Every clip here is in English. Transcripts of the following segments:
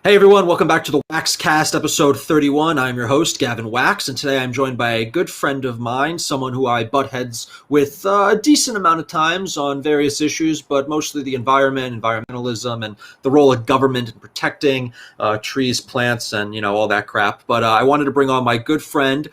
Hey everyone, welcome back to the Waxcast episode 31. I'm your host, Gavin Wax, and today I'm joined by a good friend of mine, someone who I butt heads with a decent amount of times on various issues, but mostly the environment, environmentalism, and the role of government in protecting trees, plants, and all that crap. But I wanted to bring on my good friend,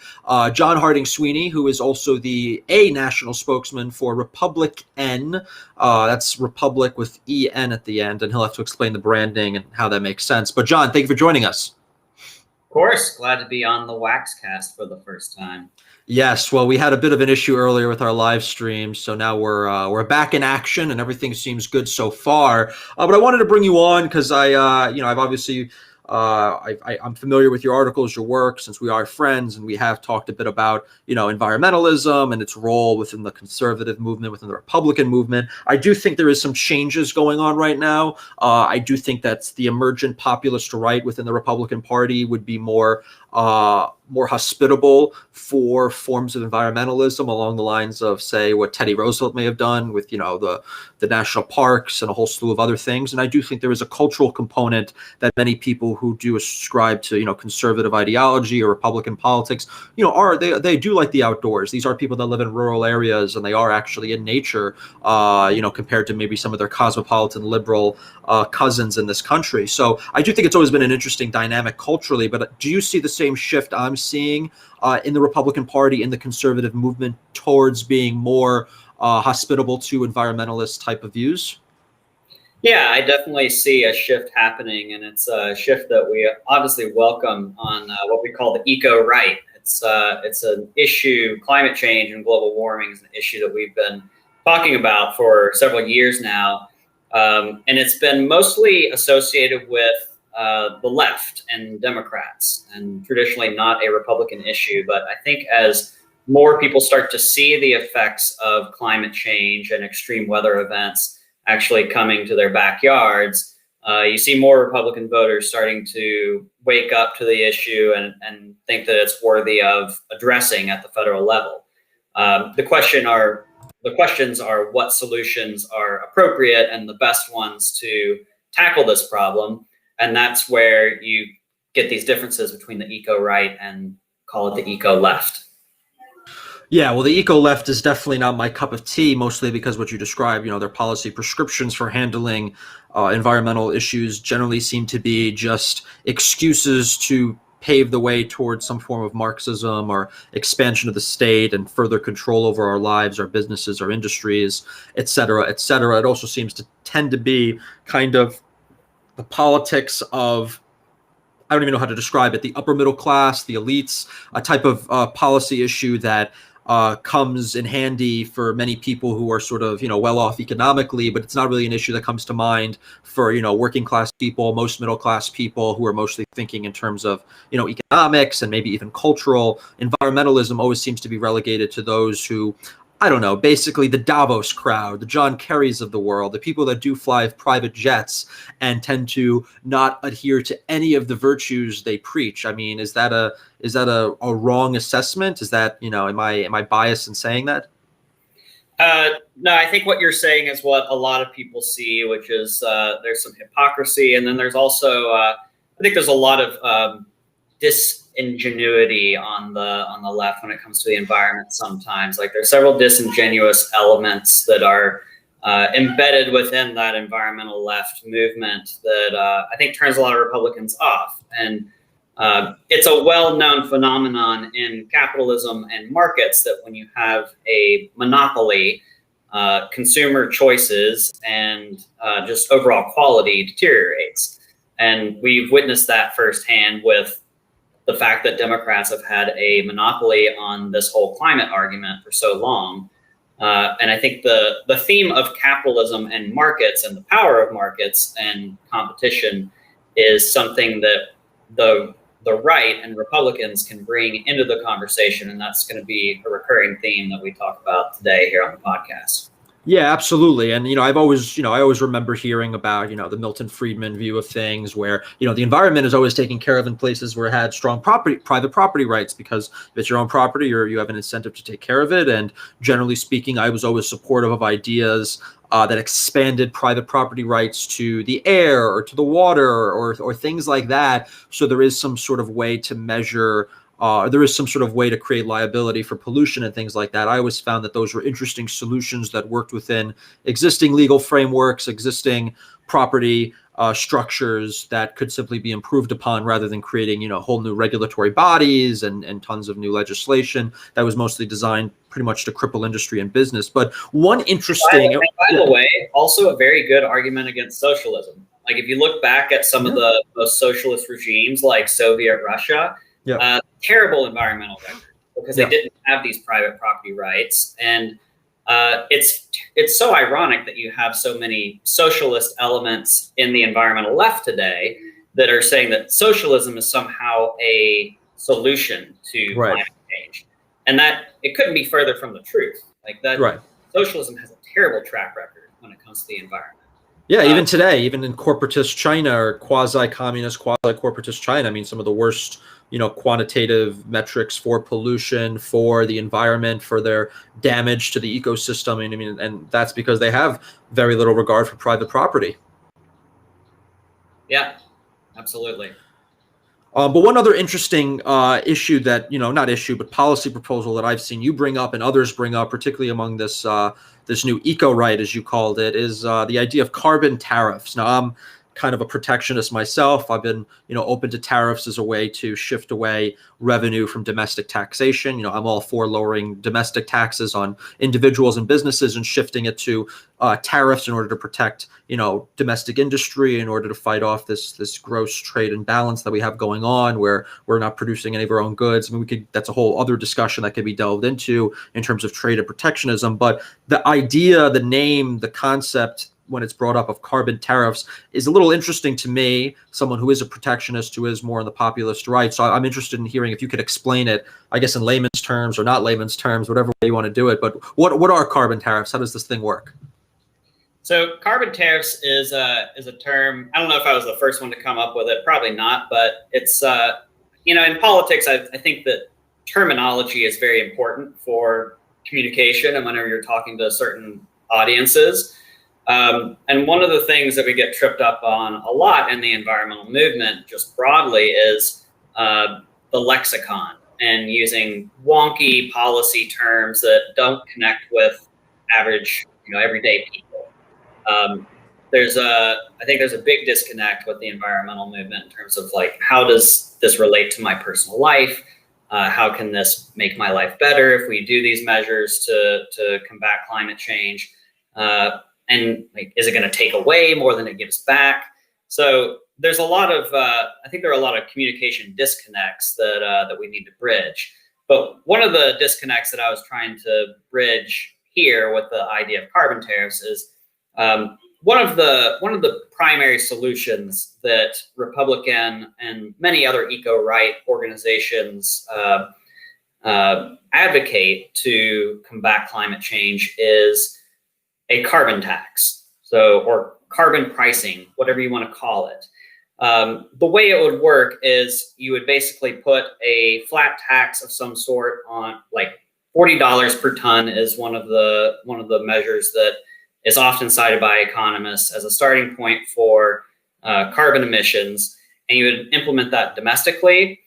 John Harding Sweeney, who is also the national spokesman for Republic N. That's Republic with EN at the end, and he'll have to explain the branding and how that makes sense. But John, thank you for joining us. Of course, glad to be on the Waxcast for the first time. Yes, well, we had a bit of an issue earlier with our live stream, so now we're back in action, and everything seems good so far. But I wanted to bring you on because I've obviously I'm familiar with your articles, your work, since we are friends, and we have talked a bit about environmentalism and its role within the conservative movement, within the Republican movement. I do think there is some changes going on right now. I do think that the emergent populist right within the Republican Party would be more hospitable for forms of environmentalism along the lines of, say, what Teddy Roosevelt may have done with, the national parks and a whole slew of other things. And I do think there is a cultural component that many people who do ascribe to, conservative ideology or Republican politics, they do like the outdoors. These are people that live in rural areas and they are actually in nature, compared to maybe some of their cosmopolitan liberal cousins in this country. So I do think it's always been an interesting dynamic culturally, but do you see the same shift I'm seeing in the Republican Party, in the conservative movement, towards being more hospitable to environmentalist type of views? Yeah, I definitely see a shift happening, and it's a shift that we obviously welcome on what we call the eco-right. It's an issue. Climate change and global warming is an issue that we've been talking about for several years now, and it's been mostly associated with the left and Democrats, and traditionally not a Republican issue. But I think as more people start to see the effects of climate change and extreme weather events actually coming to their backyards, you see more Republican voters starting to wake up to the issue and think that it's worthy of addressing at the federal level. The questions are what solutions are appropriate and the best ones to tackle this problem. And that's where you get these differences between the eco-right and call it the eco-left. Yeah, well, the eco-left is definitely not my cup of tea, mostly because what you described, their policy prescriptions for handling environmental issues generally seem to be just excuses to pave the way towards some form of Marxism or expansion of the state and further control over our lives, our businesses, our industries, et cetera, et cetera. It also seems to tend to be kind of the politics of, I don't even know how to describe it, the upper middle class, the elites, a type of policy issue that comes in handy for many people who are sort of, well off economically, but it's not really an issue that comes to mind for, working class people, most middle class people who are mostly thinking in terms of, economics and maybe even cultural. Environmentalism always seems to be relegated to those who, I don't know, basically the Davos crowd, the John Kerrys of the world, the people that do fly private jets and tend to not adhere to any of the virtues they preach. I mean, is that a wrong assessment? Is that, am I biased in saying that? No, I think what you're saying is what a lot of people see, which is there's some hypocrisy, and then there's also I think there's a lot of disingenuity on the left when it comes to the environment. Sometimes, like, there's several disingenuous elements that are embedded within that environmental left movement that I think turns a lot of Republicans off. And it's a well-known phenomenon in capitalism and markets that when you have a monopoly, consumer choices and just overall quality deteriorates. And we've witnessed that firsthand with the fact that Democrats have had a monopoly on this whole climate argument for so long. And I think the theme of capitalism and markets and the power of markets and competition is something that the right and Republicans can bring into the conversation. And that's going to be a recurring theme that we talk about today here on the podcast. Yeah, absolutely. And, I always remember hearing about, the Milton Friedman view of things where, the environment is always taken care of in places where it had strong private property rights, because if it's your own property, you have an incentive to take care of it. And generally speaking, I was always supportive of ideas that expanded private property rights to the air or to the water or things like that. So there is some sort of way to measure. There is some sort of way to create liability for pollution and things like that. I always found that those were interesting solutions that worked within existing legal frameworks, existing property structures that could simply be improved upon rather than creating, whole new regulatory bodies and tons of new legislation that was mostly designed pretty much to cripple industry and business. But one interesting... By the way, also a very good argument against socialism. Like if you look back at some of the most socialist regimes like Soviet Russia, terrible environmental record because they didn't have these private property rights. And it's so ironic that you have so many socialist elements in the environmental left today that are saying that socialism is somehow a solution to climate change. And that it couldn't be further from the truth. Like that, socialism has a terrible track record when it comes to the environment. Yeah, even today, even in corporatist China or quasi-communist, quasi-corporatist China, I mean, some of the worst, quantitative metrics for pollution, for the environment, for their damage to the ecosystem. I mean, and that's because they have very little regard for private property. Yeah, absolutely. But one other interesting issue that, not issue, but policy proposal that I've seen you bring up and others bring up, particularly among this this new eco-right, as you called it, is the idea of carbon tariffs. Now, I'm kind of a protectionist myself. I've been, open to tariffs as a way to shift away revenue from domestic taxation. I'm all for lowering domestic taxes on individuals and businesses and shifting it to tariffs in order to protect, domestic industry, in order to fight off this gross trade imbalance that we have going on, where we're not producing any of our own goods. I mean, that's a whole other discussion that could be delved into in terms of trade and protectionism. But the idea, the name, the concept, when it's brought up, of carbon tariffs is a little interesting to me, someone who is a protectionist, who is more on the populist right. So I'm interested in hearing if you could explain it, I guess, in layman's terms or not layman's terms, whatever way you want to do it. But what are carbon tariffs? How does this thing work? So carbon tariffs is a term. I don't know if I was the first one to come up with it. Probably not. But it's, in politics, I think that terminology is very important for communication and whenever you're talking to certain audiences. And one of the things that we get tripped up on a lot in the environmental movement, just broadly, is the lexicon and using wonky policy terms that don't connect with average, everyday people. I think there's a big disconnect with the environmental movement in terms of like, how does this relate to my personal life? How can this make my life better if we do these measures to combat climate change? And like, is it going to take away more than it gives back? So there's a lot of, I think there are a lot of communication disconnects that we need to bridge. But one of the disconnects that I was trying to bridge here with the idea of carbon tariffs is one of the primary solutions that Republican and many other eco-right organizations advocate to combat climate change is a carbon tax, or carbon pricing, whatever you want to call it. The way it would work is you would basically put a flat tax of some sort on, like $40 per ton is one of the measures that is often cited by economists as a starting point for carbon emissions, and you would implement that domestically,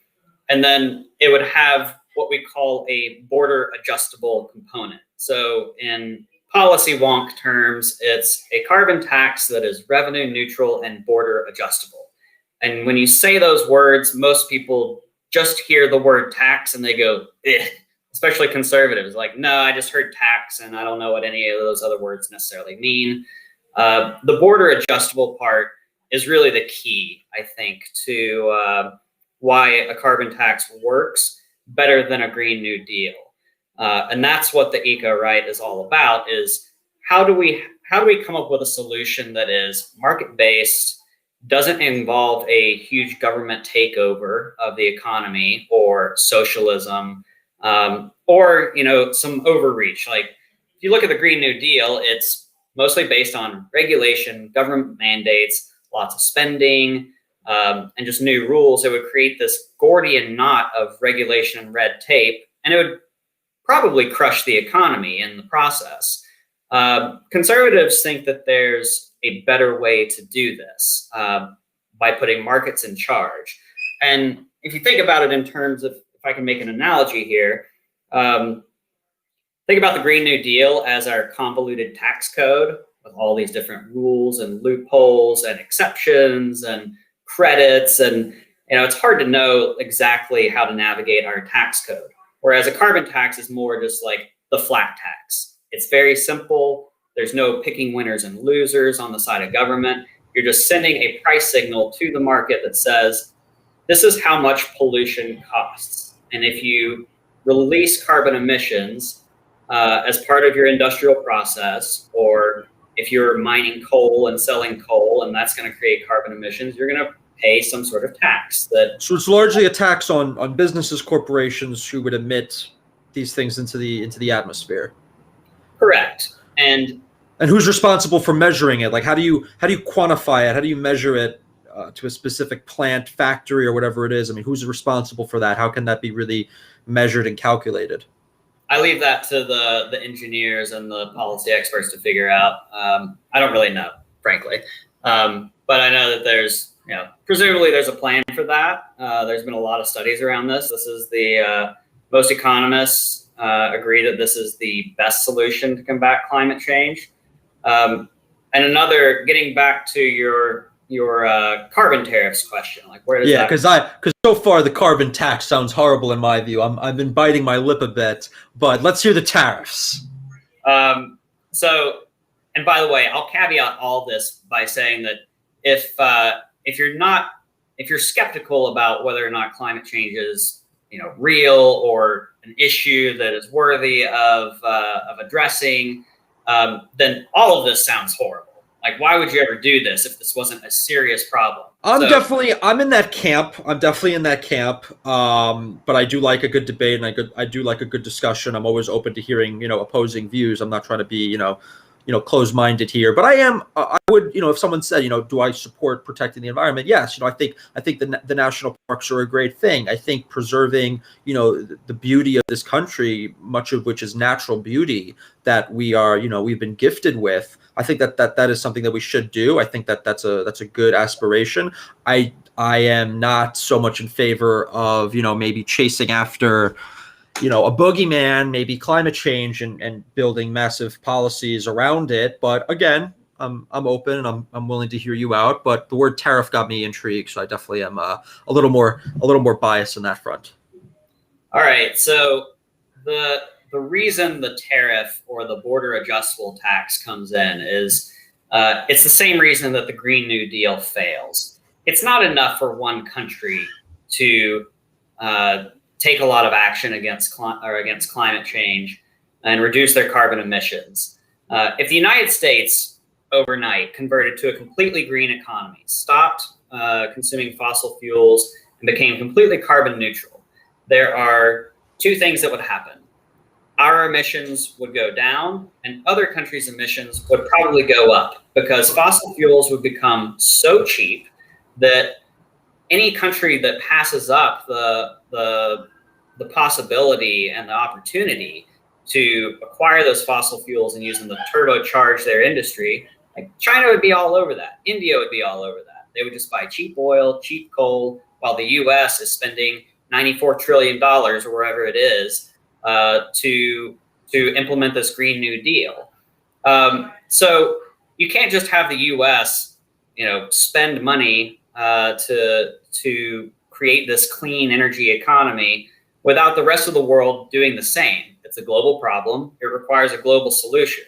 and then it would have what we call a border adjustable component. So in policy wonk terms, it's a carbon tax that is revenue neutral and border adjustable. And when you say those words, most people just hear the word tax and they go, eh, especially conservatives, like, no, I just heard tax and I don't know what any of those other words necessarily mean. The border adjustable part is really the key, I think, to why a carbon tax works better than a Green New Deal. And that's what the eco-right is all about, is how do we come up with a solution that is market-based, doesn't involve a huge government takeover of the economy or socialism, or some overreach. Like if you look at the Green New Deal, it's mostly based on regulation, government mandates, lots of spending, and just new rules. It would create this Gordian knot of regulation and red tape, and it would probably crush the economy in the process. Conservatives think that there's a better way to do this by putting markets in charge. And if you think about it in terms of, if I can make an analogy here, think about the Green New Deal as our convoluted tax code with all these different rules and loopholes and exceptions and credits. And it's hard to know exactly how to navigate our tax code. Whereas a carbon tax is more just like the flat tax. It's very simple. There's no picking winners and losers on the side of government. You're just sending a price signal to the market that says, this is how much pollution costs. And if you release carbon emissions as part of your industrial process, or if you're mining coal and selling coal and that's going to create carbon emissions, you're going to pay some sort of tax. So it's largely a tax on businesses, corporations who would emit these things into the atmosphere. Correct. And who's responsible for measuring it? Like, how do you quantify it? How do you measure it to a specific plant, factory, or whatever it is? I mean, who's responsible for that? How can that be really measured and calculated? I leave that to the engineers and the policy experts to figure out. I don't really know, frankly. But I know that there's, presumably there's a plan for that. There's been a lot of studies around this. This is most economists agree that this is the best solution to combat climate change. And getting back to your carbon tariffs question, like where does because so far the carbon tax sounds horrible in my view. I've been biting my lip a bit, but let's hear the tariffs. And by the way, I'll caveat all this by saying that if you're skeptical about whether or not climate change is real or an issue that is worthy of addressing, then all of this sounds horrible. Like, why would you ever do this if this wasn't a serious problem? I'm in that camp. I'm definitely in that camp. But I do like a good debate, and I do like a good discussion. I'm always open to hearing, opposing views. I'm not trying to be, closed-minded here. But I would, if someone said, do I support protecting the environment? Yes. I think the national parks are a great thing. I think preserving, the beauty of this country, much of which is natural beauty that we are, we've been gifted with. I think that is something that we should do. I think that's a good aspiration. I am not so much in favor of, maybe chasing after, a boogeyman, maybe climate change and building massive policies around it. But again, I'm open and I'm willing to hear you out. But the word tariff got me intrigued, so I definitely am a little more biased on that front. All right. So the reason the tariff or the border adjustable tax comes in is it's the same reason that the Green New Deal fails. It's not enough for one country to take a lot of action against climate change and reduce their carbon emissions. If the United States overnight converted to a completely green economy, stopped consuming fossil fuels, and became completely carbon neutral, there are two things that would happen. Our emissions would go down and other countries' emissions would probably go up because fossil fuels would become so cheap that any country that passes up the possibility and the opportunity to acquire those fossil fuels and use them to turbocharge their industry, like China would be all over that. India would be all over that. They would just buy cheap oil, cheap coal, while the U.S. is spending $94 trillion or wherever it is to implement this Green New Deal. So you can't just have the U.S. spend money to create this clean energy economy without the rest of the world doing the same. It's a global problem. It requires a global solution.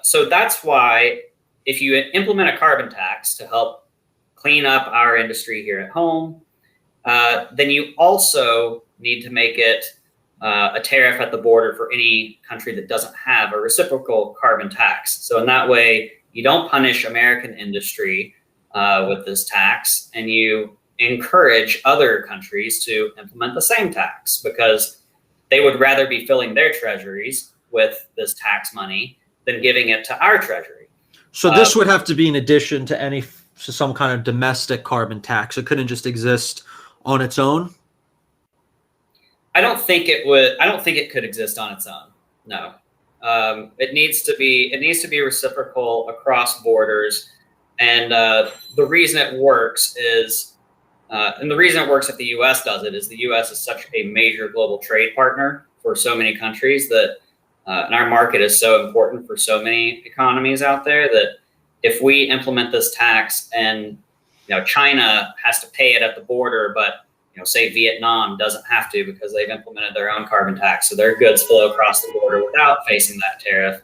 So that's why if you implement a carbon tax to help clean up our industry here at home, then you also need to make it a tariff at the border for any country that doesn't have a reciprocal carbon tax. So in that way, you don't punish American industry with this tax, and you encourage other countries to implement the same tax because they would rather be filling their treasuries with this tax money than giving it to our treasury. So this would have to be in addition to some kind of domestic carbon tax. It couldn't just exist on its own. I don't think it would. I don't think it could exist on its own. No. It needs to be reciprocal across borders, and the reason it works is. And the reason it works if the U.S. does it is the U.S. is such a major global trade partner for so many countries that, and our market is so important for so many economies out there that if we implement this tax and China has to pay it at the border, but say Vietnam doesn't have to because they've implemented their own carbon tax, so their goods flow across the border without facing that tariff,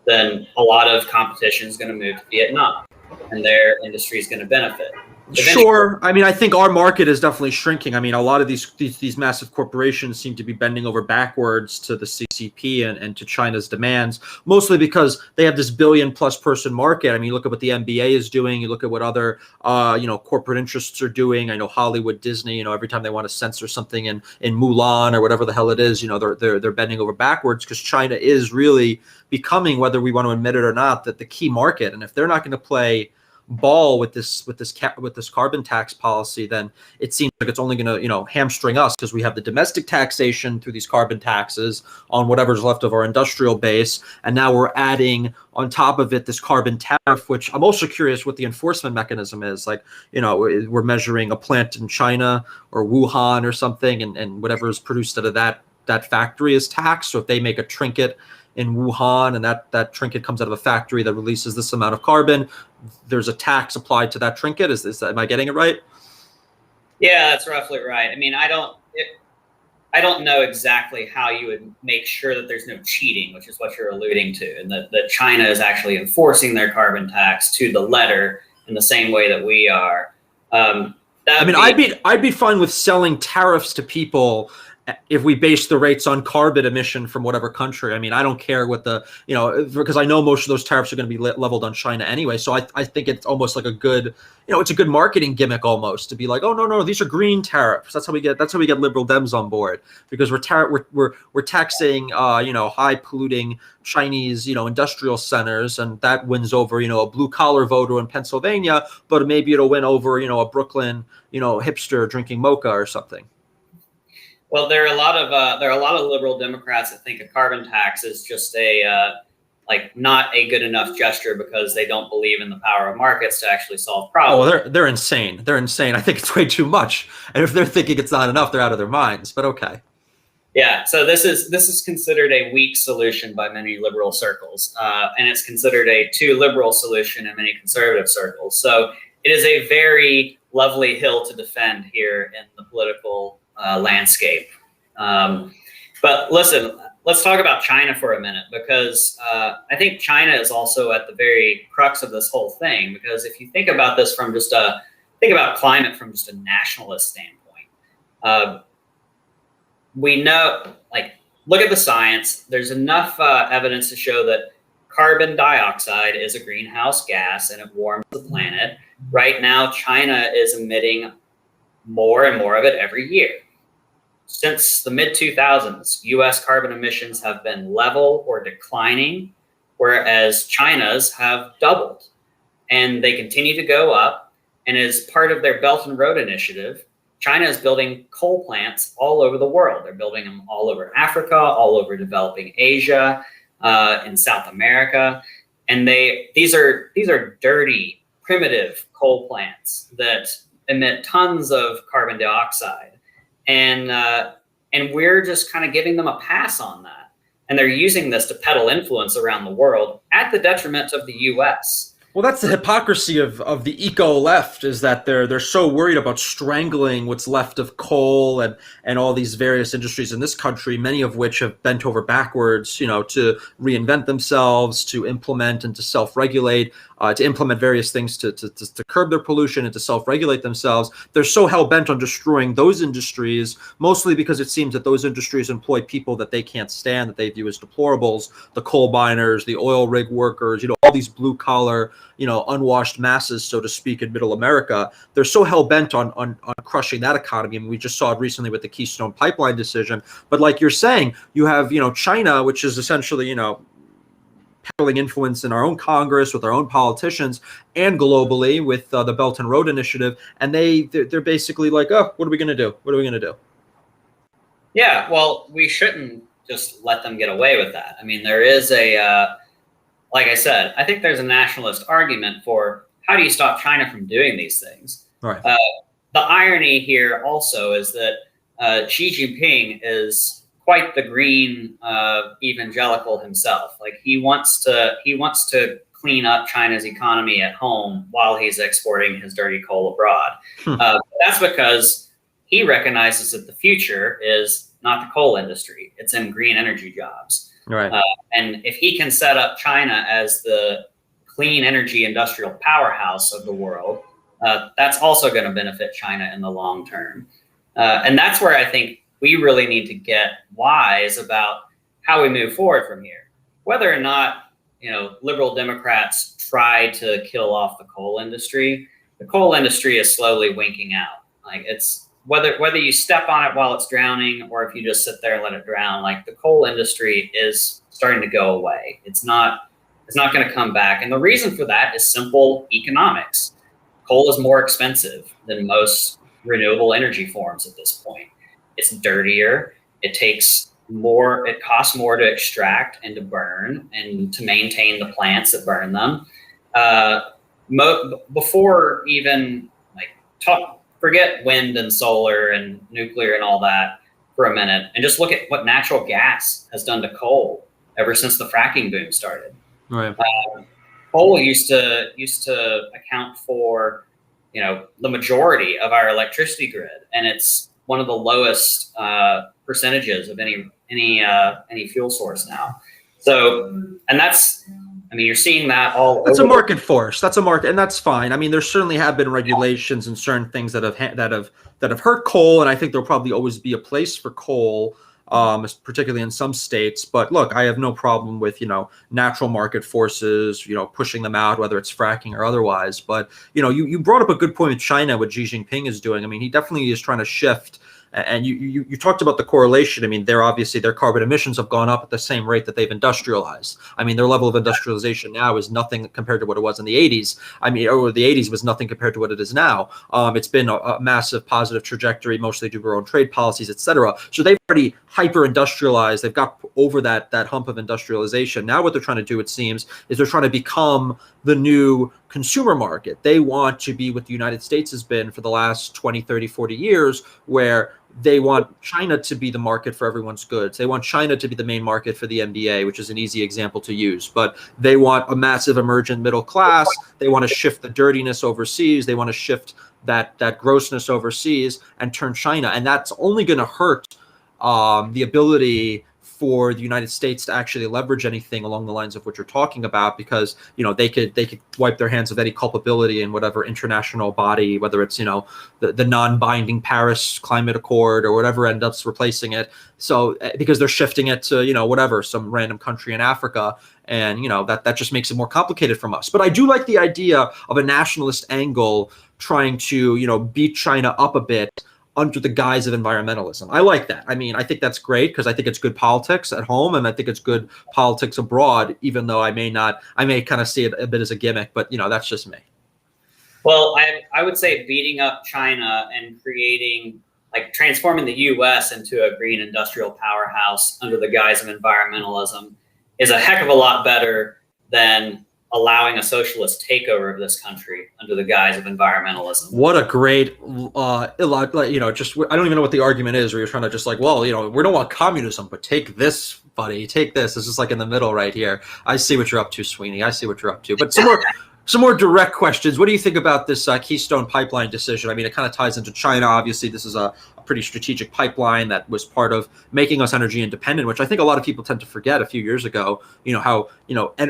then a lot of competition is going to move to Vietnam, and their industry is going to benefit. Sure. I mean, I think our market is definitely shrinking. I mean, a lot of these massive corporations seem to be bending over backwards to the CCP and to China's demands, mostly because they have this billion-plus person market. I mean, you look at what the NBA is doing. You look at what other, corporate interests are doing. I know Hollywood, Disney. Every time they want to censor something in Mulan or whatever the hell it is, they're bending over backwards because China is really becoming, whether we want to admit it or not, that the key market. And if they're not going to play ball with this carbon tax policy, then it seems like it's only going to hamstring us because we have the domestic taxation through these carbon taxes on whatever's left of our industrial base, and now we're adding on top of it this carbon tariff, which I'm also curious what the enforcement mechanism is. Like, we're measuring a plant in China or Wuhan or something, and whatever is produced out of that factory is taxed. So if they make a trinket in Wuhan and that trinket comes out of a factory that releases this amount of carbon, there's a tax applied to that trinket. Am I getting it right? Yeah, that's roughly right. I mean, I don't know exactly how you would make sure that there's no cheating, which is what you're alluding to, and that China is actually enforcing their carbon tax to the letter in the same way that we are. I'd be fine with selling tariffs to people if we base the rates on carbon emission from whatever country. I mean, I don't care what because I know most of those tariffs are going to be leveled on China anyway. So I think it's almost like a good, it's a good marketing gimmick almost to be like, oh, no, these are green tariffs. That's how we get liberal Dems on board, because we're taxing, high polluting Chinese, industrial centers, and that wins over, a blue collar voter in Pennsylvania, but maybe it'll win over, a Brooklyn, hipster drinking mocha or something. Well, there are a lot of liberal Democrats that think a carbon tax is just not a good enough gesture because they don't believe in the power of markets to actually solve problems. Oh, they're insane. They're insane. I think it's way too much. And if they're thinking it's not enough, they're out of their minds. But okay. Yeah. So this is considered a weak solution by many liberal circles, and it's considered a too liberal solution in many conservative circles. So it is a very lovely hill to defend here in the political landscape. But listen, let's talk about China for a minute, because I think China is also at the very crux of this whole thing. Because if you think about this from think about climate from just a nationalist standpoint, we know, look at the science. There's enough evidence to show that carbon dioxide is a greenhouse gas and it warms the planet. Right now, China is emitting more and more of it every year. Since the mid-2000s, U.S. carbon emissions have been level or declining, whereas China's have doubled. And they continue to go up. And as part of their Belt and Road Initiative, China is building coal plants all over the world. They're building them all over Africa, all over developing Asia, in South America. And these are dirty, primitive coal plants that emit tons of carbon dioxide. And we're just kind of giving them a pass on that. And they're using this to peddle influence around the world at the detriment of the U.S. Well, that's the hypocrisy of the eco left, is that they're so worried about strangling what's left of coal and all these various industries in this country, many of which have bent over backwards, to reinvent themselves, to implement and to self-regulate, to implement various things to curb their pollution and to self-regulate themselves. They're so hell-bent on destroying those industries, mostly because it seems that those industries employ people that they can't stand, that they view as deplorables, the coal miners, the oil rig workers, all these blue-collar, unwashed masses, so to speak, in middle America. They're so hell-bent on crushing that economy. I mean, we just saw it recently with the Keystone Pipeline decision. But like you're saying, you have, China, which is essentially, peddling influence in our own Congress with our own politicians and globally with the Belt and Road Initiative. And they're basically like, oh, what are we going to do? What are we going to do? Yeah, well, we shouldn't just let them get away with that. I mean, there is like I said, I think there's a nationalist argument for how do you stop China from doing these things? Right. The irony here also is that Xi Jinping is quite the green evangelical himself. Like he wants to clean up China's economy at home while he's exporting his dirty coal abroad. That's because he recognizes that the future is not the coal industry; it's in green energy jobs. Right. And if he can set up China as the clean energy industrial powerhouse of the world, that's also going to benefit China in the long term. And that's where I think we really need to get wise about how we move forward from here. Whether or not, liberal Democrats try to kill off the coal industry is slowly winking out. Like it's whether you step on it while it's drowning or if you just sit there and let it drown, like the coal industry is starting to go away. It's not going to come back. And the reason for that is simple economics. Coal is more expensive than most renewable energy forms at this point. It's dirtier. It costs more to extract and to burn and to maintain the plants that burn them. Before even forget wind and solar and nuclear and all that for a minute and just look at what natural gas has done to coal ever since the fracking boom started. Right. Coal used to account for, the majority of our electricity grid, and it's one of the lowest percentages of any fuel source now. So, and you're seeing that all. That's a market force. That's a market, and that's fine. I mean, there certainly have been regulations and certain things that have hurt coal, and I think there'll probably always be a place for coal, particularly in some states. But look, I have no problem with natural market forces, pushing them out, whether it's fracking or otherwise. But you brought up a good point with China, what Xi Jinping is doing. I mean, he definitely is trying to shift. And you talked about the correlation. I mean, their carbon emissions have gone up at the same rate that they've industrialized. I mean, their level of industrialization now is nothing compared to what it was in the 80s. I mean, or the 80s was nothing compared to what it is now. It's been a massive positive trajectory, mostly due to our own trade policies, et cetera. So they've already hyper-industrialized. They've got over that hump of industrialization. Now what they're trying to do, it seems, is they're trying to become the new consumer market. They want to be what the United States has been for the last 20, 30, 40 years, where they want China to be the market for everyone's goods. They want China to be the main market for the NBA, which is an easy example to use. But they want a massive emergent middle class. They want to shift the dirtiness overseas. They want to shift that grossness overseas and turn China. And that's only going to hurt the ability for the United States to actually leverage anything along the lines of what you're talking about, because they could wipe their hands of any culpability in whatever international body, whether it's the non-binding Paris Climate Accord or whatever ends up replacing it. So because they're shifting it to whatever, some random country in Africa, and that just makes it more complicated from us. But I do like the idea of a nationalist angle trying to beat China up a bit under the guise of environmentalism. I like that. I mean, I think that's great because I think it's good politics at home, and I think it's good politics abroad, even though I may kind of see it a bit as a gimmick, but that's just me. Well, I would say beating up China and transforming the U.S. into a green industrial powerhouse under the guise of environmentalism is a heck of a lot better than allowing a socialist takeover of this country under the guise of environmentalism. What a great, I don't even know what the argument is, where you're trying to just we don't want communism, but take this, buddy, take this. This is in the middle right here. I see what you're up to, Sweeney. I see what you're up to. But some more direct questions. What do you think about this Keystone Pipeline decision? I mean, it kind of ties into China. Obviously, this is a pretty strategic pipeline that was part of making us energy independent, which I think a lot of people tend to forget a few years ago, how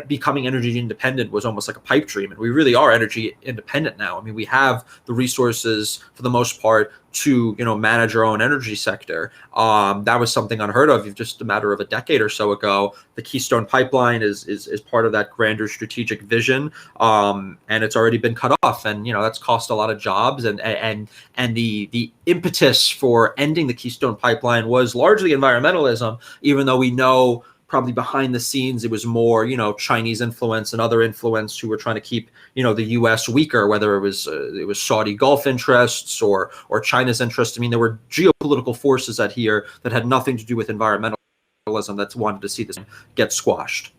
becoming energy independent was almost like a pipe dream. And we really are energy independent now. I mean, we have the resources for the most part to manage our own energy sector. That was something unheard of just a matter of a decade or so ago. The Keystone Pipeline is part of that grander strategic vision, and it's already been cut off, and that's cost a lot of jobs, and the impetus for ending the Keystone Pipeline was largely environmentalism, even though we know probably behind the scenes it was more Chinese influence and other influence who were trying to keep the U.S. weaker, whether it was Saudi Gulf interests or China's interests. I mean, there were geopolitical forces at here that had nothing to do with environmentalism. that's wanted to see this get squashed.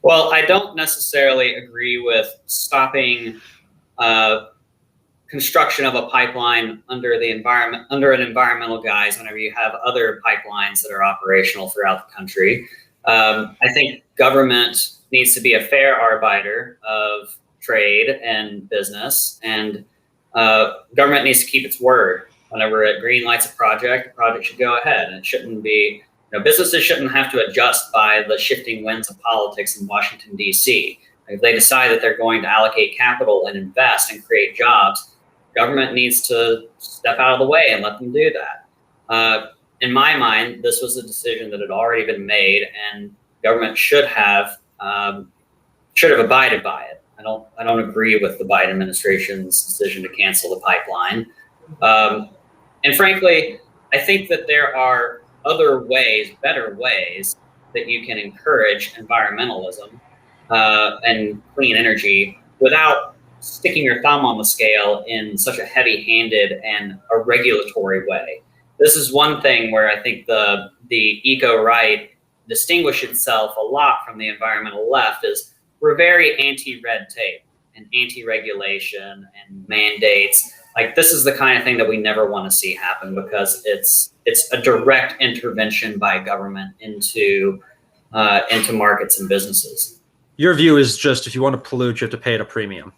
Well, I don't necessarily agree with stopping construction of a pipeline under an environmental guise whenever you have other pipelines that are operational throughout the country. I think government needs to be a fair arbiter of trade and business, and government needs to keep its word. Whenever it green lights a project, the project should go ahead, and it shouldn't be, businesses shouldn't have to adjust by the shifting winds of politics in Washington, D.C. If they decide that they're going to allocate capital and invest and create jobs, government needs to step out of the way and let them do that. In my mind, this was a decision that had already been made, and government should have abided by it. I don't agree with the Biden administration's decision to cancel the pipeline. And frankly, I think that there are other ways, better ways, that you can encourage environmentalism and clean energy without sticking your thumb on the scale in such a heavy-handed and a regulatory way. This is one thing where I think the eco-right distinguish itself a lot from the environmental left is we're very anti-red tape and anti-regulation and mandates. Like, this is the kind of thing that we never want to see happen, because it's a direct intervention by government into markets and businesses. Your view is just, if you want to pollute, you have to pay at a premium.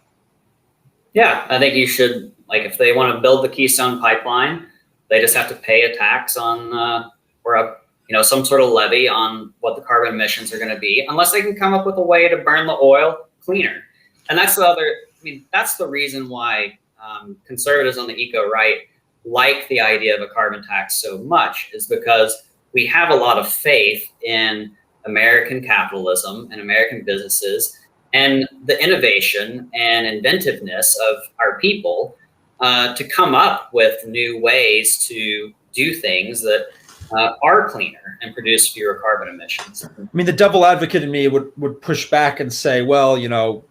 Yeah, I think you should, like, if they want to build the Keystone Pipeline, they just have to pay a tax on some sort of levy on what the carbon emissions are going to be, unless they can come up with a way to burn the oil cleaner. And that's the reason why conservatives on the eco-right like the idea of a carbon tax so much, is because we have a lot of faith in American capitalism and American businesses and the innovation and inventiveness of our people to come up with new ways to do things that are cleaner and produce fewer carbon emissions. I mean, the devil advocate in me would push back and say, well,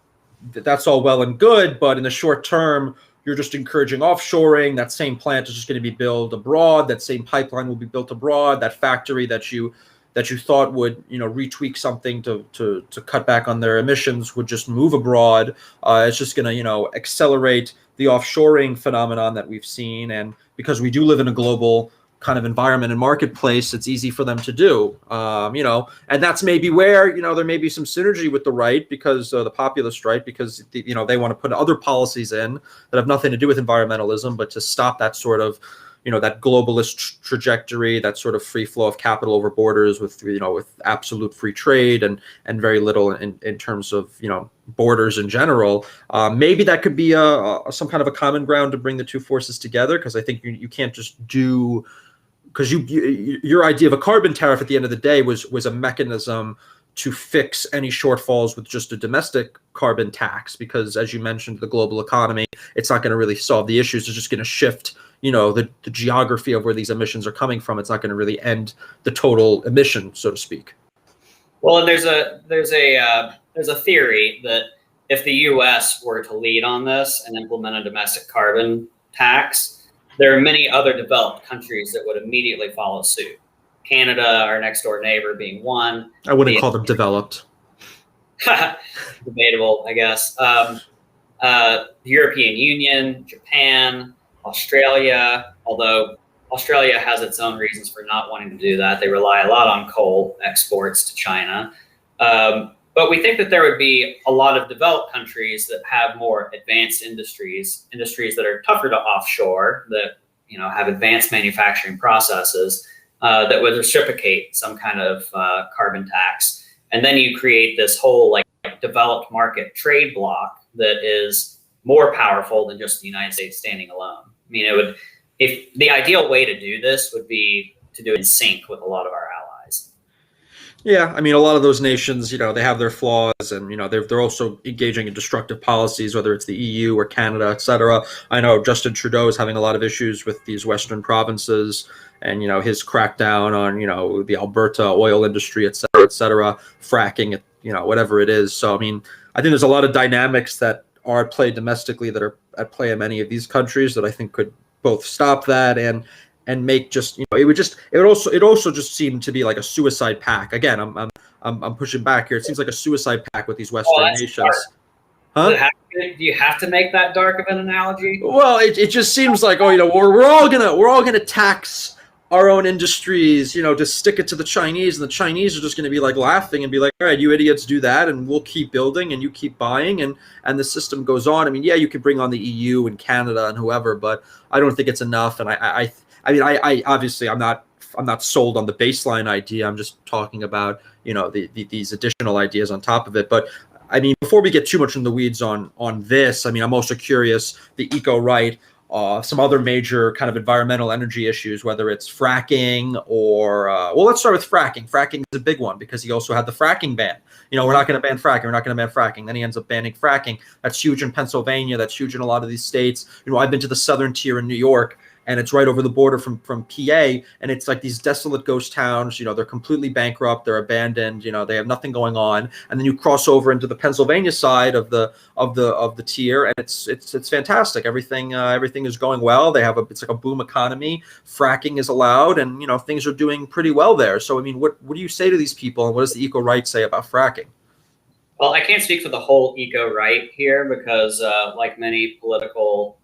that's all well and good, but in the short term, you're just encouraging offshoring. That same plant is just going to be built abroad. That same pipeline will be built abroad. That factory that you thought would, retweak something to cut back on their emissions would just move abroad. It's just going to, accelerate the offshoring phenomenon that we've seen. And because we do live in a global kind of environment and marketplace, it's easy for them to do, and that's maybe where, there may be some synergy with the right, because the populist right, because, they want to put other policies in that have nothing to do with environmentalism, but to stop that sort of, that globalist trajectory, that sort of free flow of capital over borders with absolute free trade and very little in terms of, borders in general. Maybe that could be some kind of a common ground to bring the two forces together, because I think you can't just do, because your idea of a carbon tariff at the end of the day was a mechanism to fix any shortfalls with just a domestic carbon tax, because, as you mentioned, the global economy, it's not going to really solve the issues. It's just going to shift, the geography of where these emissions are coming from. It's not going to really end the total emission, so to speak. Well, and there's a theory that if the U.S. were to lead on this and implement a domestic carbon tax, there are many other developed countries that would immediately follow suit. Canada, our next door neighbor, being one. I wouldn't call them developed. Debatable, I guess. The European Union, Japan, Australia, although Australia has its own reasons for not wanting to do that. They rely a lot on coal exports to China. But we think that there would be a lot of developed countries that have more advanced industries that are tougher to offshore, that have advanced manufacturing processes, that would reciprocate some kind of carbon tax. And then you create this whole developed market trade bloc that is more powerful than just the United States standing alone. I mean, if the ideal way to do this would be to do it in sync with a lot of our allies. Yeah, I mean, a lot of those nations, they have their flaws, and they're also engaging in destructive policies, whether it's the EU or Canada, et cetera. I know Justin Trudeau is having a lot of issues with these Western provinces, and his crackdown on the Alberta oil industry, et cetera, fracking, whatever it is. So I mean, I think there's a lot of dynamics that are at play domestically that are at play in many of these countries that I think could both stop that and and make just, it also just seem to be like a suicide pact. Again, I'm pushing back here. It seems like a suicide pact with these Western nations. Huh? Do you have to make that dark of an analogy? Well, it just seems like, we're all gonna tax our own industries, just stick it to the Chinese, and the Chinese are just going to be like laughing and be like, all right, you idiots do that, and we'll keep building and you keep buying, and the system goes on. I mean, yeah, you could bring on the EU and Canada and whoever, but I don't think it's enough. And I obviously I'm not sold on the baseline idea. I'm just talking about these additional ideas on top of it. But I mean, before we get too much in the weeds on this, I mean, I'm also curious, the eco right, some other major kind of environmental energy issues, whether it's fracking or, well, let's start with fracking. Fracking is a big one because he also had the fracking ban. We're not going to ban fracking. We're not going to ban fracking. Then he ends up banning fracking. That's huge in Pennsylvania. That's huge in a lot of these states. I've been to the southern tier in New York, and it's right over the border from PA, and it's like these desolate ghost towns. They're completely bankrupt, they're abandoned, they have nothing going on. And then you cross over into the Pennsylvania side of the tier, and it's fantastic. Everything is going well. It's like a boom economy. Fracking is allowed, and things are doing pretty well there. So I mean, what do you say to these people, and what does the eco right say about fracking? Well, I can't speak for the whole eco right here because, like many political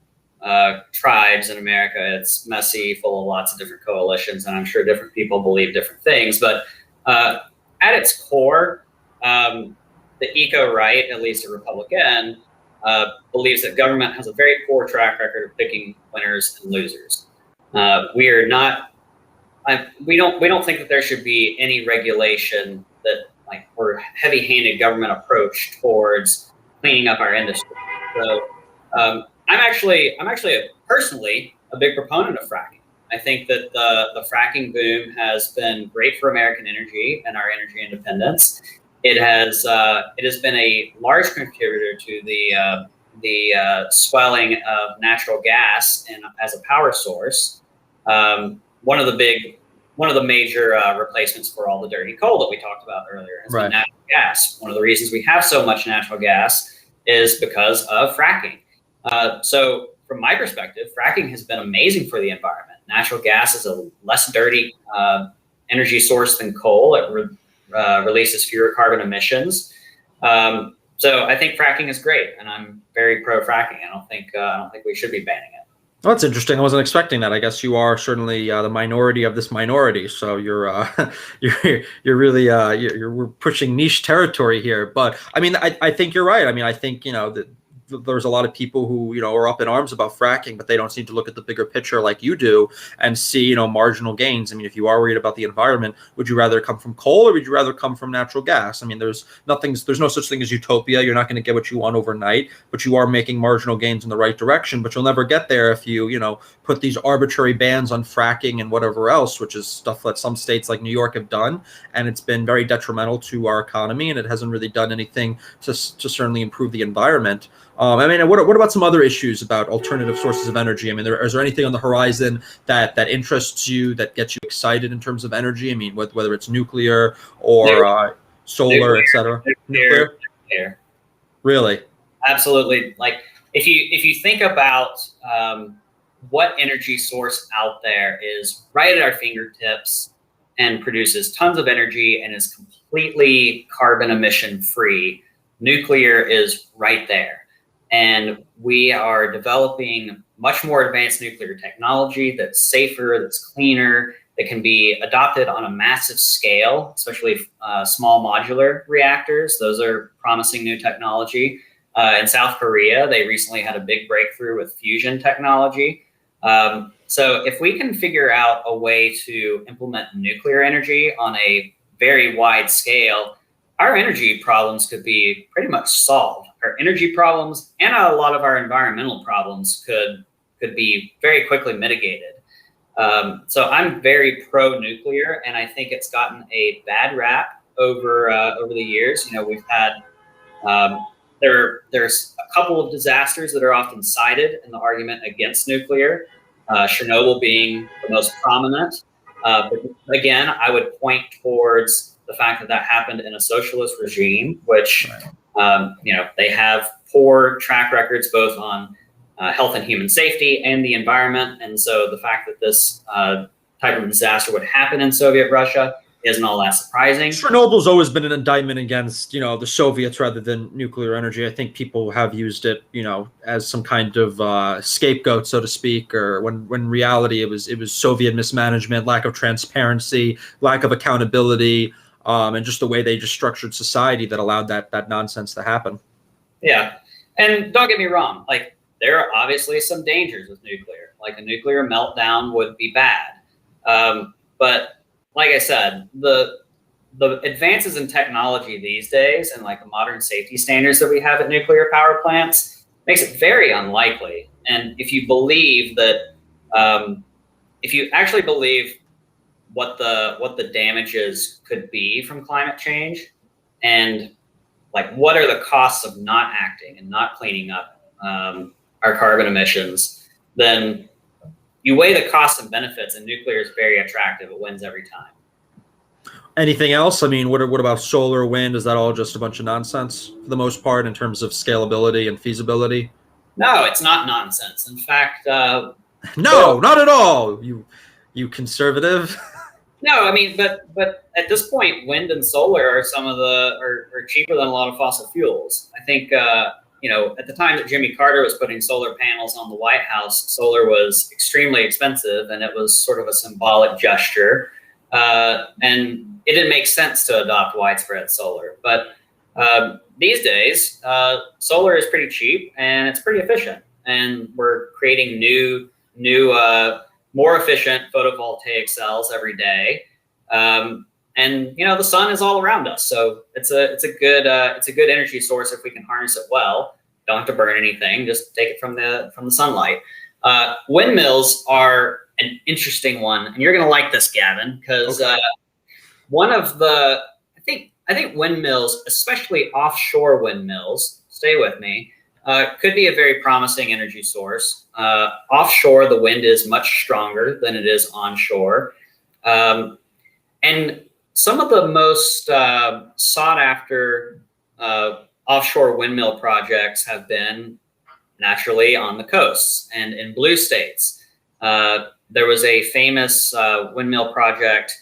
tribes in America, it's messy, full of lots of different coalitions, and I'm sure different people believe different things. But at its core, the eco right, at least a Republican, believes that government has a very poor track record of picking winners and losers. We don't think that there should be any regulation that or heavy-handed government approach towards cleaning up our industry. So I'm actually personally a big proponent of fracking. I think that the fracking boom has been great for American energy and our energy independence. It has been a large contributor to the swelling of natural gas as a power source. One of the major replacements for all the dirty coal that we talked about earlier has been natural gas. One of the reasons we have so much natural gas is because of fracking. So from my perspective, fracking has been amazing for the environment. Natural gas is a less dirty energy source than coal. It releases fewer carbon emissions. So I think fracking is great, and I'm very pro fracking. I don't think we should be banning it. Well, that's interesting. I wasn't expecting that. I guess you are certainly the minority of this minority. So you're really you're pushing niche territory here. But I mean, I think you're right. I mean, I think that there's a lot of people who are up in arms about fracking, but they don't seem to look at the bigger picture like you do and see marginal gains. I mean, if you are worried about the environment, would you rather come from coal or would you rather come from natural gas? I mean, there's no such thing as utopia. You're not going to get what you want overnight, but you are making marginal gains in the right direction. But you'll never get there if you put these arbitrary bans on fracking and whatever else, which is stuff that some states like New York have done, and it's been very detrimental to our economy, and it hasn't really done anything to certainly improve the environment. I mean, what about some other issues about alternative sources of energy? I mean, is there anything on the horizon that interests you, that gets you excited in terms of energy? I mean, whether it's nuclear or solar, etc. Nuclear. Really? Absolutely. Like if you think about what energy source out there is right at our fingertips and produces tons of energy and is completely carbon emission free, nuclear is right there. And we are developing much more advanced nuclear technology that's safer, that's cleaner, that can be adopted on a massive scale, especially small modular reactors. Those are promising new technology. In South Korea, they recently had a big breakthrough with fusion technology. So if we can figure out a way to implement nuclear energy on a very wide scale, our energy problems could be pretty much solved. Our energy problems and a lot of our environmental problems could be very quickly mitigated. So I'm very pro-nuclear, and I think it's gotten a bad rap over the years. We've had there's a couple of disasters that are often cited in the argument against nuclear. Chernobyl being the most prominent. But again, I would point towards the fact that happened in a socialist regime, which they have poor track records both on health and human safety and the environment. And so the fact that this type of disaster would happen in Soviet Russia isn't all that surprising. Chernobyl's always been an indictment against, the Soviets rather than nuclear energy. I think people have used it, as some kind of scapegoat, so to speak, or when reality it was Soviet mismanagement, lack of transparency, lack of accountability, and just the way they just structured society that allowed that nonsense to happen. Yeah, and don't get me wrong, like there are obviously some dangers with nuclear. Like a nuclear meltdown would be bad, but like I said, the advances in technology these days and like the modern safety standards that we have at nuclear power plants makes it very unlikely. And if you believe that, if you actually believe what the damages could be from climate change, and like what are the costs of not acting and not cleaning up our carbon emissions, then you weigh the costs and benefits, and nuclear is very attractive. It wins every time. Anything else? I mean, what about solar, wind? Is that all just a bunch of nonsense for the most part in terms of scalability and feasibility? No, it's not nonsense. In fact, no, not at all. You conservative. No, I mean, but at this point, wind and solar are some of are cheaper than a lot of fossil fuels. I think at the time that Jimmy Carter was putting solar panels on the White House, solar was extremely expensive, and it was sort of a symbolic gesture. And it didn't make sense to adopt widespread solar. But these days, solar is pretty cheap and it's pretty efficient. And we're creating new, more efficient photovoltaic cells every day. And the sun is all around us, so it's a good energy source if we can harness it well. Don't have to burn anything; just take it from the sunlight. Windmills are an interesting one, and you're going to like this, Gavin, because one of the I think windmills, especially offshore windmills, stay with me, could be a very promising energy source. Offshore, the wind is much stronger than it is onshore, and some of the most sought after offshore windmill projects have been naturally on the coasts and in blue states. There was a famous windmill project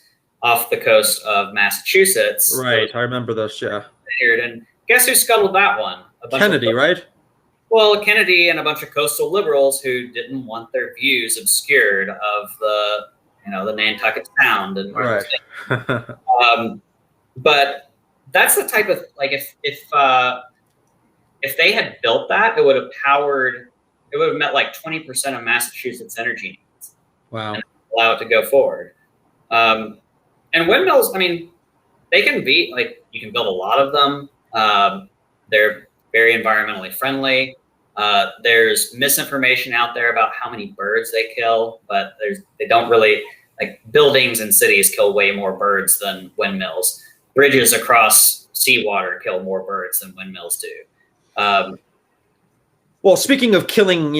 off the coast of Massachusetts. Right, I remember this, yeah. And guess who scuttled that one? Kennedy, right? Well, Kennedy and a bunch of coastal liberals who didn't want their views obscured of the Nantucket Sound and right. But that's the type of, like, if they had built that, it would have met like 20% of Massachusetts' energy needs. Wow. And allow it to go forward. And windmills, I mean, they can be like, you can build a lot of them. They're very environmentally friendly. There's misinformation out there about how many birds they kill, but they don't really, like, buildings and cities kill way more birds than windmills. Bridges across seawater kill more birds than windmills do. Well, speaking of killing,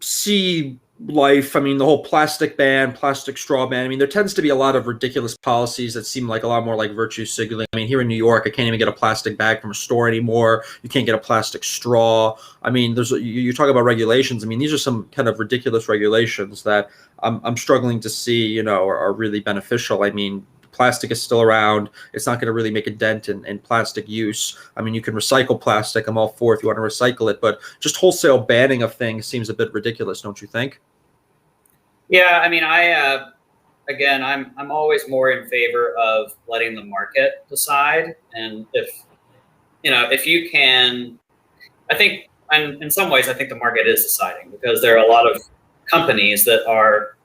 sea life, I mean, the whole plastic ban, plastic straw ban, I mean, there tends to be a lot of ridiculous policies that seem like a lot more like virtue signaling. I mean, here in New York, I can't even get a plastic bag from a store anymore. You can't get a plastic straw. I mean, you talk about regulations. I mean, these are some kind of ridiculous regulations that I'm struggling to see, are really beneficial. I mean, plastic is still around. It's not going to really make a dent in plastic use. I mean, you can recycle plastic. I'm all for if you want to recycle it, but just wholesale banning of things seems a bit ridiculous, don't you think? Yeah, I mean, I'm always more in favor of letting the market decide. And if you can, I think, and in some ways, I think the market is deciding, because there are a lot of companies that are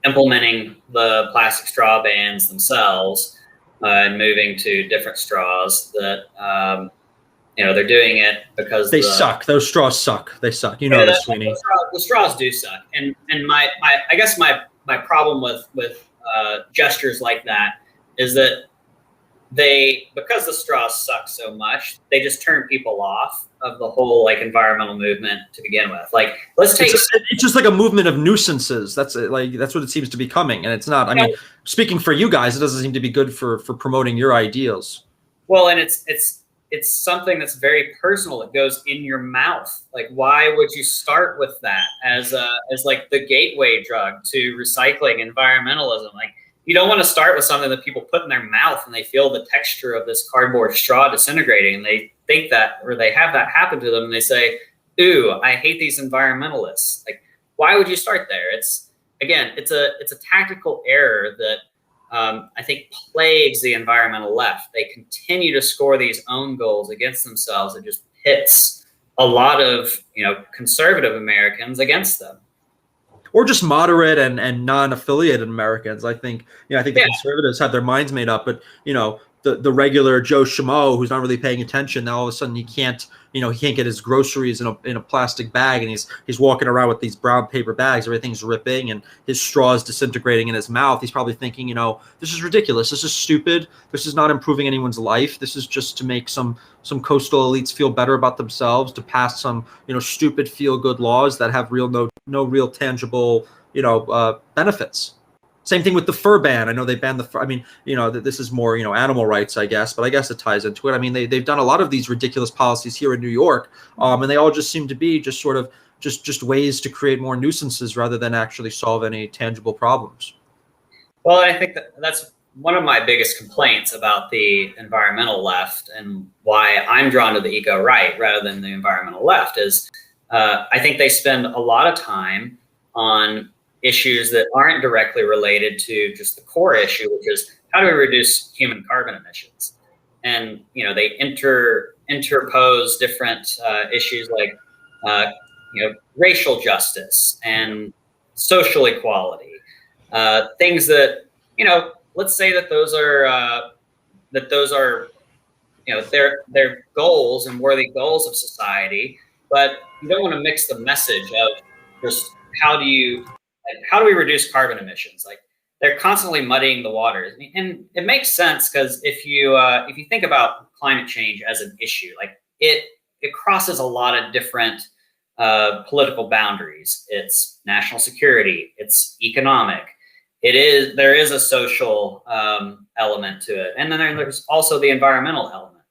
implementing the plastic straw bans themselves and moving to different straws that, they're doing it because they suck. Those straws suck. They suck. This, Sweeney. The straws do suck. And I guess my problem with gestures like that is that because the straws suck so much, they just turn people off of the whole, like, environmental movement to begin with. Like, let's take it's just like a movement of nuisances. That's what it seems to be coming, and it's not. I mean, speaking for you guys, it doesn't seem to be good for promoting your ideals. Well, and it's it's something that's very personal. It goes in your mouth. Like, why would you start with that as like the gateway drug to recycling, environmentalism? Like, you don't want to start with something that people put in their mouth and they feel the texture of this cardboard straw disintegrating, and they think that, or they have that happen to them, and they say, "Ooh, I hate these environmentalists." Like, why would you start there? It's a tactical error that I think plagues the environmental left. They continue to score these own goals against themselves. It just pits a lot of conservative Americans against them. Or just moderate and non-affiliated Americans. I think the conservatives have their minds made up, but the regular Joe Schmo who's not really paying attention, now all of a sudden he can't get his groceries in a plastic bag, and he's walking around with these brown paper bags. Everything's ripping and his straw is disintegrating in his mouth. He's probably thinking, this is ridiculous. This is stupid. This is not improving anyone's life. This is just to make some coastal elites feel better about themselves, to pass some stupid feel-good laws that have no real tangible benefits. Same thing with the fur ban. I know they banned the fur. I mean, this is more, animal rights, I guess, but I guess it ties into it. I mean, they've done a lot of these ridiculous policies here in New York, and they all just seem to be just sort of just ways to create more nuisances rather than actually solve any tangible problems. Well, I think that's one of my biggest complaints about the environmental left, and why I'm drawn to the eco right rather than the environmental left, is I think they spend a lot of time on issues that aren't directly related to just the core issue, which is how do we reduce human carbon emissions? And they interpose different issues like racial justice and social equality, things that let's say that those are they're goals and worthy goals of society, but you don't want to mix the message of just how do we reduce carbon emissions? Like, they're constantly muddying the waters, and it makes sense, because if you think about climate change as an issue, like it crosses a lot of different political boundaries. It's national security, it's economic, there is a social element to it, and then there's also the environmental element.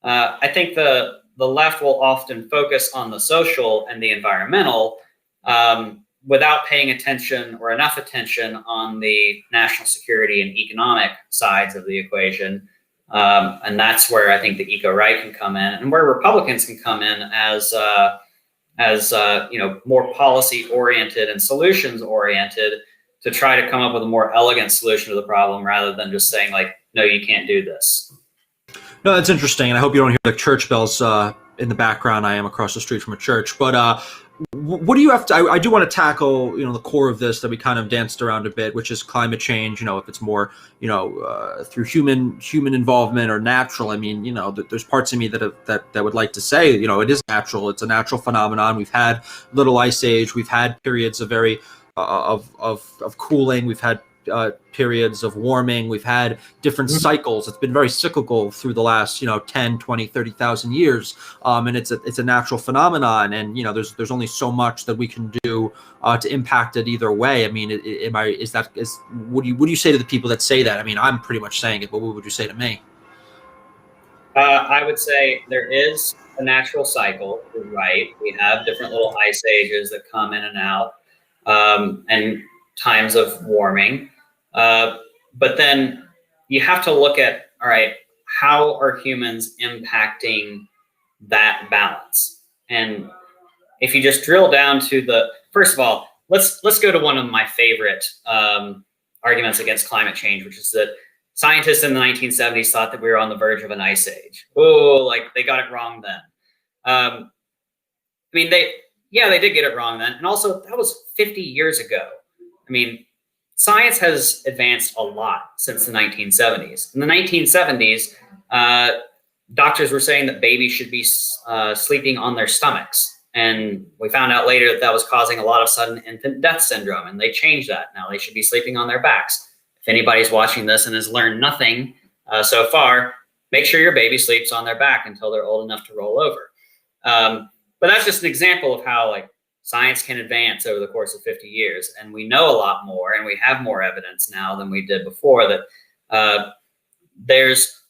I think the left will often focus on the social and the environmental, without paying attention or enough attention on the national security and economic sides of the equation. And that's where I think the eco-right can come in, and where Republicans can come in as more policy-oriented and solutions-oriented, to try to come up with a more elegant solution to the problem, rather than just saying, like, no, you can't do this. No, that's interesting, and I hope you don't hear the church bells in the background. I am across the street from a church, but what do you have to? I do want to tackle the core of this that we kind of danced around a bit, which is climate change. If it's more through human involvement or natural. I mean, there's parts of me that would like to say it is natural. It's a natural phenomenon. We've had little ice age. We've had periods of very of cooling. We've had periods of warming. We've had different cycles. It's been very cyclical through the last 10, 20, 30,000 years, and it's a natural phenomenon, and there's only so much that we can do to impact it either way. I mean, what do you say to the people that say that? I mean, I'm pretty much saying it, but what would you say to me? I would say there is a natural cycle. You're right. We have different little ice ages that come in and out, and times of warming. But then you have to look at, all right, how are humans impacting that balance? And if you just drill down to first of all, let's go to one of my favorite arguments against climate change, which is that scientists in the 1970s thought that we were on the verge of an ice age. Oh, like they got it wrong then. I mean, they did get it wrong then. And also, that was 50 years ago. I mean, science has advanced a lot since the 1970s. In the 1970s, doctors were saying that babies should be sleeping on their stomachs. And we found out later that was causing a lot of sudden infant death syndrome. And they changed that. Now they should be sleeping on their backs. If anybody's watching this and has learned nothing so far, make sure your baby sleeps on their back until they're old enough to roll over. But that's just an example of how science can advance over the course of 50 years. And we know a lot more, and we have more evidence now than we did before, that there's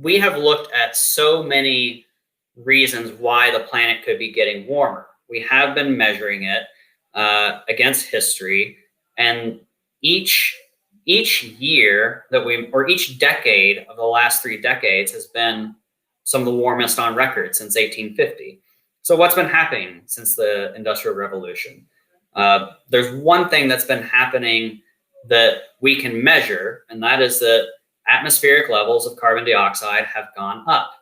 we have looked at so many reasons why the planet could be getting warmer. We have been measuring it against history, and each year that or each decade of the last 3 decades has been some of the warmest on record since 1850. So what's been happening since the Industrial Revolution? There's one thing that's been happening that we can measure, and that is that atmospheric levels of carbon dioxide have gone up.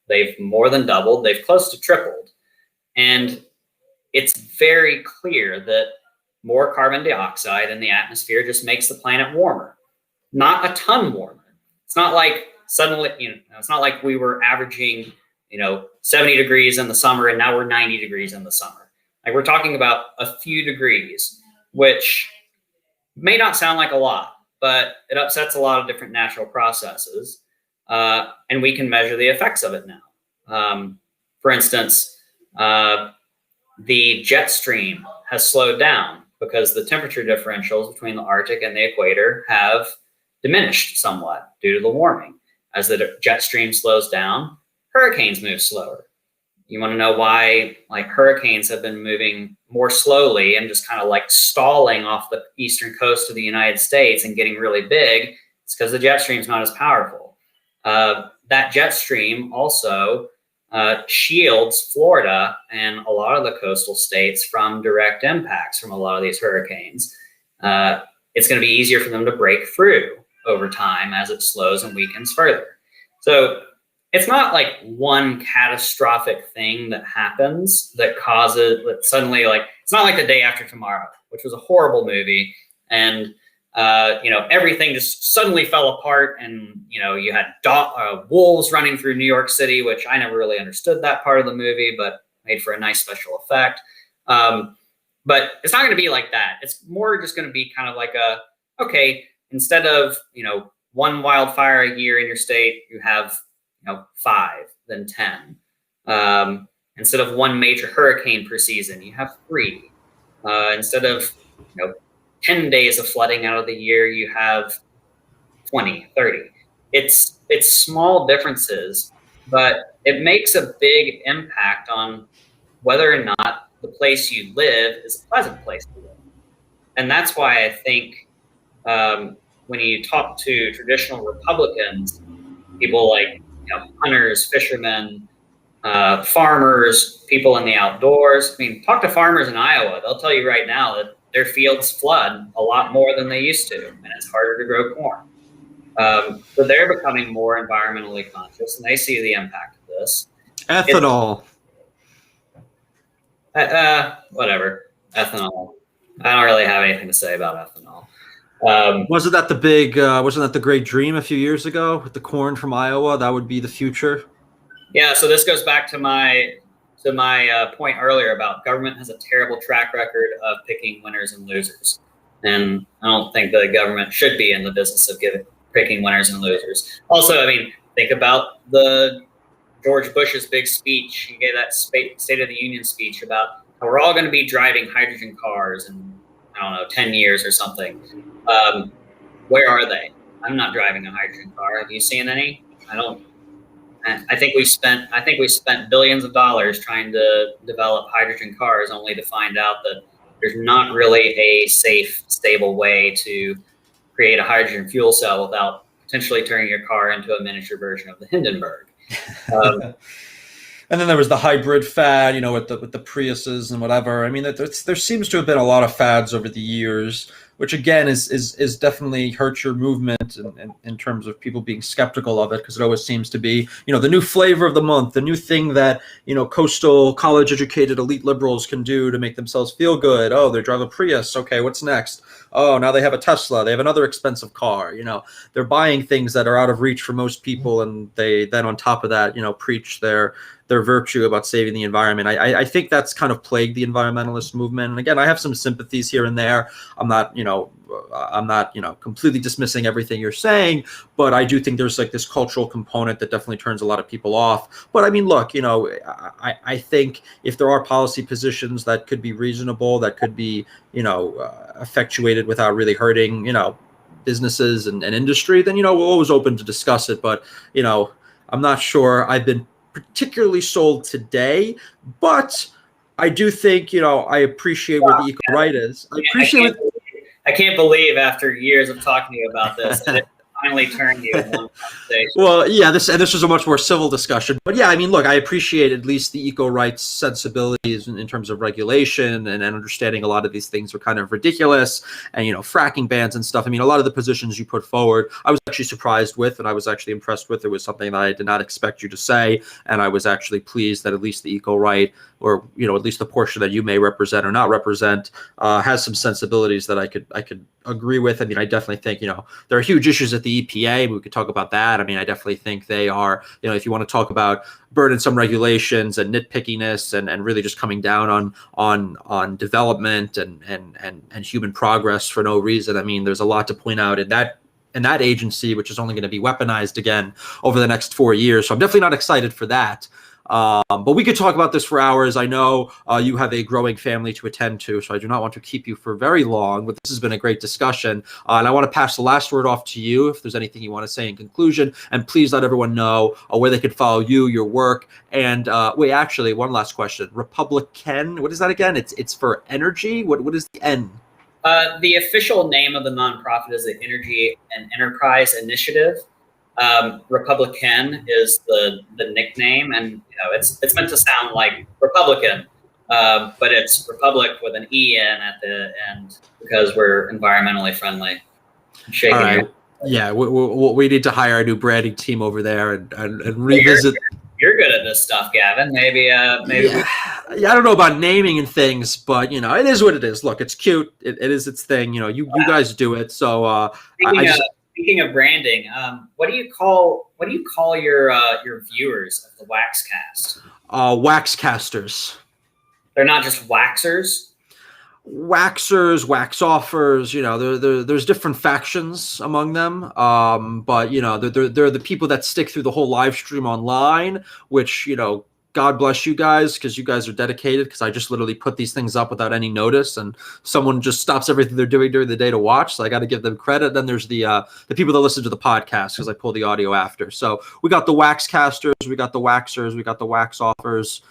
They've more than doubled. They've close to tripled. And it's very clear that more carbon dioxide in the atmosphere just makes the planet warmer. Not a ton warmer. It's not like suddenly, it's not like we were averaging, 70 degrees in the summer and now we're 90 degrees in the summer. Like, we're talking about a few degrees, which may not sound like a lot, but it upsets a lot of different natural processes. And we can measure the effects of it now. For instance, the jet stream has slowed down because the temperature differentials between the Arctic and the equator have diminished somewhat due to the warming. As the jet stream slows down, hurricanes move slower. You want to know why hurricanes have been moving more slowly and just kind of stalling off the eastern coast of the United States and getting really big? It's because the jet stream is not as powerful. That jet stream also shields Florida and a lot of the coastal states from direct impacts from a lot of these hurricanes. It's going to be easier for them to break through over time as it slows and weakens further. So it's not like one catastrophic thing that happens that causes that suddenly, it's not like The Day After Tomorrow, which was a horrible movie. And, everything just suddenly fell apart, and, you had wolves running through New York City, which I never really understood that part of the movie, but made for a nice special effect. But it's not going to be like that. It's more just going to be kind of like okay, instead of, one wildfire a year in your state, you have, 5, then 10. Instead of one major hurricane per season, you have 3. Instead of, 10 days of flooding out of the year, you have 20, 30. It's small differences, but it makes a big impact on whether or not the place you live is a pleasant place to live. And that's why I think when you talk to traditional Republicans, people like hunters, fishermen, farmers, people in the outdoors. I mean, talk to farmers in Iowa. They'll tell you right now that their fields flood a lot more than they used to, and it's harder to grow corn. So they're becoming more environmentally conscious, and they see the impact of this. Ethanol. Whatever. Ethanol. I don't really have anything to say about ethanol. Wasn't that the great dream a few years ago with the corn from Iowa? That would be the future. Yeah. So this goes back to my point earlier about government has a terrible track record of picking winners and losers. And I don't think the government should be in the business of picking winners and losers. Also, I mean, think about the George Bush's big speech. He gave that State of the Union speech about how we're all going to be driving hydrogen cars in, 10 years or something. Where are they? I'm not driving a hydrogen car. Have you seen any? I don't. I think we spent billions of dollars trying to develop hydrogen cars, only to find out that there's not really a safe, stable way to create a hydrogen fuel cell without potentially turning your car into a miniature version of the Hindenburg. And then there was the hybrid fad, with the Priuses and whatever. I mean, there seems to have been a lot of fads over the years, which again is definitely hurt your movement in terms of people being skeptical of it, because it always seems to be, the new flavor of the month, the new thing that, coastal college educated elite liberals can do to make themselves feel good. Oh, they drive a Prius. Okay, what's next? Oh, now they have a Tesla. They have another expensive car. They're buying things that are out of reach for most people, and they then on top of that, preach their virtue about saving the environment. I think that's kind of plagued the environmentalist movement. And again, I have some sympathies here and there. I'm not completely dismissing everything you're saying, but I do think there's this cultural component that definitely turns a lot of people off. But I mean, look, I think if there are policy positions that could be reasonable, that could be, effectuated without really hurting, businesses and industry, then, we're always open to discuss it. But, I'm not sure I've been particularly sold today, but I do think, I appreciate where the eco right is. I can't believe after years of talking to you about this, and it finally turned you in one conversation. Well, yeah, this was a much more civil discussion, but yeah, I mean, look, I appreciate at least the eco rights sensibilities in terms of regulation and understanding a lot of these things are kind of ridiculous, and fracking bans and stuff. I mean, a lot of the positions you put forward, I was actually surprised with, and I was actually impressed with. It was something that I did not expect you to say, and I was actually pleased that at least the eco right, or at least the portion that you may represent or not represent, has some sensibilities that I could agree with. I mean, I definitely think there are huge issues at the EPA. We could talk about that. I mean, I definitely think they are, if you want to talk about burdensome regulations and nitpickiness and really just coming down on development and human progress for no reason. I mean, there's a lot to point out in that agency, which is only going to be weaponized again over the next 4 years. So I'm definitely not excited for that. But we could talk about this for hours. I know you have a growing family to attend to, so I do not want to keep you for very long, but this has been a great discussion. And I want to pass the last word off to you if there's anything you want to say in conclusion. And please let everyone know where they can follow you, your work. And wait, actually, one last question. Republican, what is that again? It's for energy? What is the N? The official name of the nonprofit is the Energy and Enterprise Initiative. Republican is the nickname, and it's meant to sound like Republican, but it's Republic with an E-N at the end because we're environmentally friendly. All right. Yeah, we need to hire a new branding team over there and revisit. You're good at this stuff, Gavin. Maybe. Yeah, I don't know about naming and things, but it is what it is. Look, it's cute. It is its thing. You guys do it. So Speaking of branding, what do you call your viewers of the Waxcast? Waxcasters. They're not just waxers. Waxers, wax offers. There's different factions among them. But they're the people that stick through the whole live stream online, which God bless you guys, because you guys are dedicated, because I just literally put these things up without any notice, and someone just stops everything they're doing during the day to watch. So I got to give them credit. Then there's the people that listen to the podcast, because I pull the audio after. So we got the Waxcasters, we got the Waxers, we got the Wax Offers.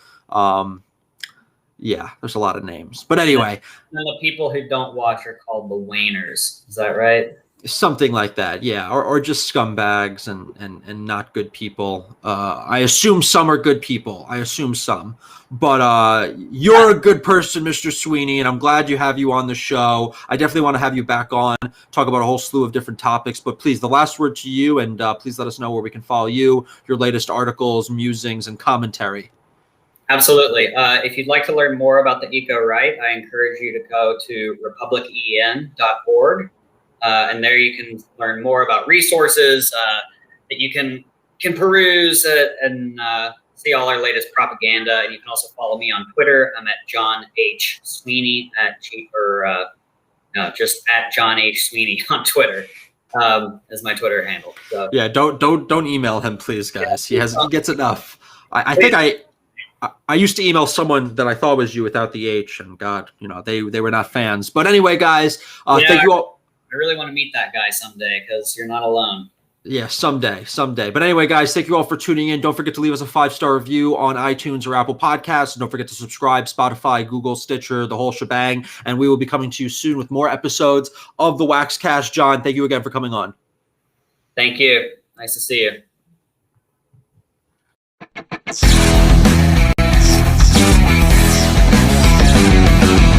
Yeah, there's a lot of names. But anyway. And the people who don't watch are called the Waners. Is that right? Something like that, yeah, or just scumbags and not good people. I assume some are good people. I assume some, but you're a good person, Mr. Sweeney, and I'm glad you have you on the show. I definitely want to have you back on, talk about a whole slew of different topics. But please, the last word to you, and please let us know where we can follow you, your latest articles, musings, and commentary. Absolutely. If you'd like to learn more about the Eco Right, I encourage you to go to republicen.org. And there you can learn more about resources that you can peruse and see all our latest propaganda. And you can also follow me on Twitter. I'm at John H. Sweeney just at John H. Sweeney on Twitter is my Twitter handle. So, yeah, don't email him, please, guys. He gets enough. I think I used to email someone that I thought was you without the H, and God, they were not fans. But anyway, guys, thank you all. I really want to meet that guy someday, because you're not alone. Yeah, someday. But anyway, guys, thank you all for tuning in. Don't forget to leave us a 5-star review on iTunes or Apple Podcasts. Don't forget to subscribe, Spotify, Google, Stitcher, the whole shebang. And we will be coming to you soon with more episodes of the Waxcast. John, thank you again for coming on. Thank you. Nice to see you.